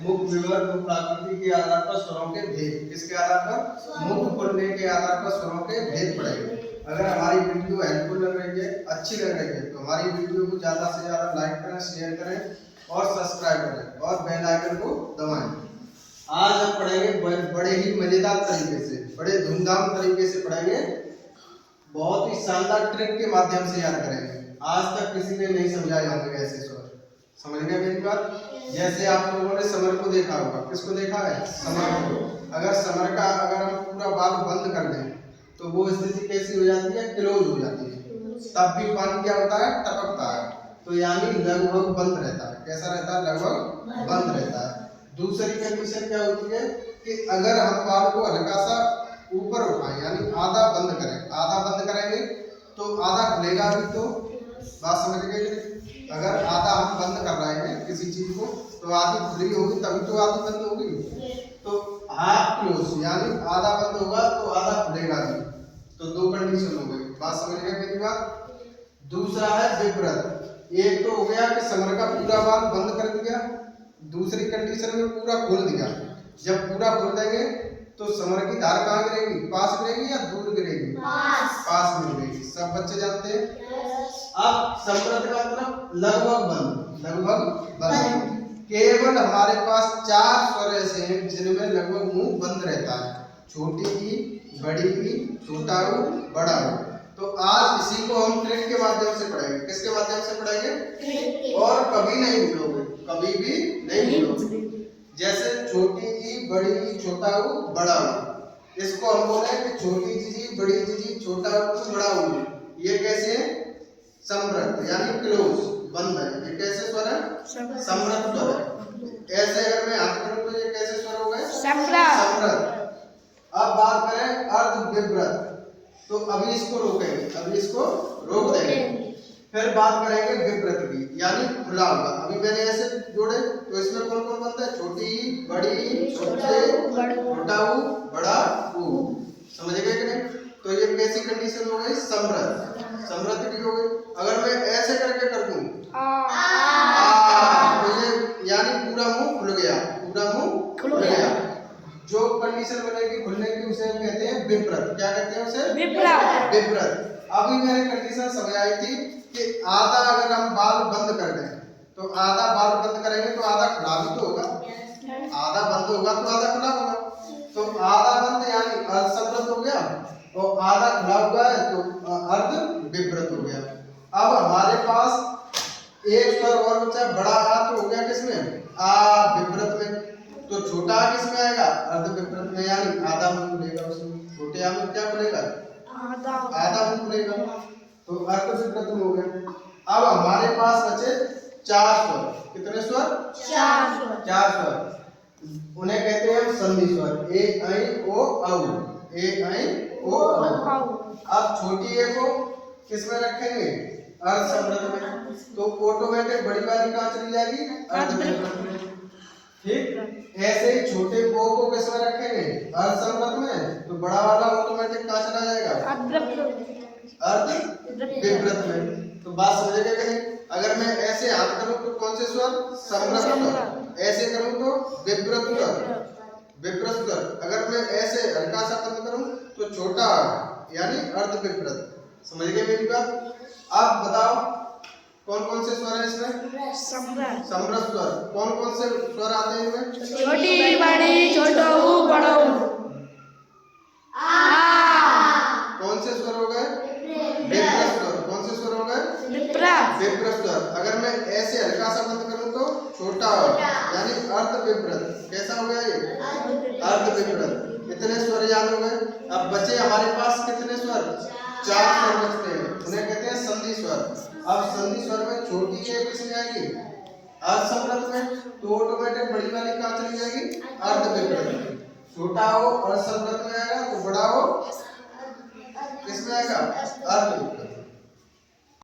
मुख विवर्त प्राकृति के आधार पर स्वरों के भेद, किसके आधार पर? मुख खुलने के आधार पर स्वरों के भेद पढ़ेंगे। अगर हमारी वीडियो हेल्पफुल लग रही है, अच्छी लग रही है, तो हमारी वीडियो को ज्यादा से ज्यादा लाइक करें, शेयर करें और सब्सक्राइब करें और बेल आइकन को दबाएं। आज हम पढ़ेंगे बड़े ही मजेदार तरीके से, बड़े धूमधाम तरीके से पढ़ेंगे, बहुत ही शानदार ट्रिक के माध्यम से याद करेंगे। आज तक किसी ने नहीं समझाए होंगे ऐसे स्वर, समझ गए मेरी बात? जैसे आप लोगों ने समर को देखा होगा, किसको देखा है? समर को। अगर समर का अगर हम पूरा बाल बंद कर दें तो वो स्थिति कैसी हो जाती है? क्लोज हो जाती है। तब भी पानी क्या होता है? टपकता है। तो यानी लगभग बंद रहता है। कैसा रहता है? लगभग बंद रहता है। दूसरी कंडीशन क्या होती है कि अगर हम बाल को हल्का सा ऊपर उठाएं, यानी आधा बंद करें, आधा बंद करेंगे तो आधा खुलेगा भी। तो बात समझ गए? अगर आधा हम बंद कर रहे हैं किसी चीज को तो आधी खुली होगी, तभी तो आधी बंद होगी। तो हाफ क्लोज यानी आधा बंद होगा तो आधा खुलेगा भी। तो दो कंडीशन हो गई। बात समझ गए मेरी बात? दूसरा है विपरीत। एक तो हो गया कि समर का पूरा बाल बंद कर दिया, दूसरी कंडीशन में पूरा खोल दिया। जब पूरा खोल देंगे तो समर की धार कहाँ गिरेगी? पास गिरेगी या दूर गिरेगी? पास में गिरेगी। सब बच्चे जानते हैं। अब समृद्ध का मतलब लगभग बंद, लगभग बंद। केवल हमारे पास 4 स्वर ऐसे हैं जिनमें लगभग मुंह बंद रहता है। छोटी ई, बड़ी ई, छोटा ऊ, बड़ा ऊ। तो आज इसी को हम ट्रिक के माध्यम से पढ़ेंगे। किसके माध्यम से पढ़ेंगे? और कभी नहीं भूलोगे, कभी भी नहीं भूलोगे। जैसे छोटी ई, बड़ी ई, छोटा ऊ, बड़ा ऊ। इसको हम बोले कि छोटी चीजी, बड़ी चीजी, छोटा ऊ, बड़ा ऊ। ये कैसे है? समृद्ध यानी क्लोज, बंद है। ये कैसे स्वर है? समृद्ध स्वर है। ऐसे अगर मैं हाथ करूं तो ये कैसे स्वर हो गए? समृद्ध। अब बात करें अर्ध विवृत, तो अभी इसको रोकेंगे, अभी इसको रोक देंगे। फिर बात करेंगे विपरीत की, यानी खुला हुआ। अभी मैंने ऐसे जोड़े तो इसमें कौन कौन बनता है? छोटी, बड़ी, छोटा ऊ, बड़ा ऊ। समझ गए कि नहीं? तो ये कैसी कंडीशन हो गई? समृद्ध, समृद्ध की हो गई। अगर मैं ऐसे करके कर दूं तो ये यानी पूरा मुंह खुल गया, पूरा मुंह खुल गया। जो कंडीशन बनेगी खुलने की उसे हम कहते हैं विपरीत। क्या कहते हैं उसे? विपरीत। अभी मैंने कंडीशन समझाई थी कि आधा अगर हम बाल बंद कर दें तो आधा बाल बंद करेंगे तो आधा खुला भी तो होगा। आधा बंद होगा तो आधा खुला होगा। तो आधा बंद यानी अर्ध समृद्ध हो गया और आधा खुला हुआ है तो अर्ध विपरीत हो गया। अब हमारे पास एक स्वर और बचा, बड़ा आ तो हो गया किसमें? आ विपरीत में। तो छोटा आ किसमें आएगा? अर्ध विपरीत में, यानी आधा मुंह खुलेगा उसमें। छोटे आ में क्या खुलेगा? आधा मुंह खुलेगा। तो अर्ध विपरीत हो गया। अब हमारे पास बचे 4 स्वर। कितने स्वर? 4 स्वर। उन्हें कहते हैं संधि स्वर। ए, ऐ, ओ, औ। ए, ऐ, ओ, औ। अब छोटी ए को किस में रखेंगे? अर्ध समृद्ध में। तो ऑटोमेटिक बड़ी वाली कहाँ चली जाएगी? अर्ध विपरीत में। ठीक। ऐसे ही छोटे ओ को किस में रखेंगे? अर्ध समृद्ध में। तो बड़ा वाला ऑटोमेटिक कहाँ चला जाएगा? अर्ध विपरीत में। तो बात समझ गए कि नहीं? अगर मैं ऐसे हाथ करूं तो कौन से स्वर? समृद्ध स्वर। ऐसे करूं तो विपरीत स्वर, विपरीत स्वर। अगर मैं ऐसे हल्का सा बंद करूं तो छोटा यानी अर्ध विपरीत। समझ गए मेरी बात? अब बताओ कौन कौन से स्वर है इसमें? समृद्ध स्वर। कौन कौन से स्वर आते हैं इनमें? छोटी, बड़ी, छोटा ऊ, बड़ा ऊ। कौन से स्वर हो गए? विपरीत स्वर। कौन से स्वर हो गए? विपरीत स्वर। अगर मैं ऐसे हल्का सा बंद करूं तो छोटा यानी अर्ध विपरीत। कैसा हो गया ये? अर्ध विपरीत। इतने स्वर याद हो गए। अब बचे हमारे पास कितने स्वर? 4 स्वर बचते हैं। उन्हें कहते हैं संधि स्वर। अब संधि स्वर में छोटी ए किसमें आएगी? अर्ध समृद्ध में। तो ऑटोमेटिक बड़ी वाली कहाँ चली जाएगी? अर्ध विपरीत। छोटा हो अर्ध समृद्ध में आएगा तो बड़ा हो किसमें आएगा? अर्ध विपरीत।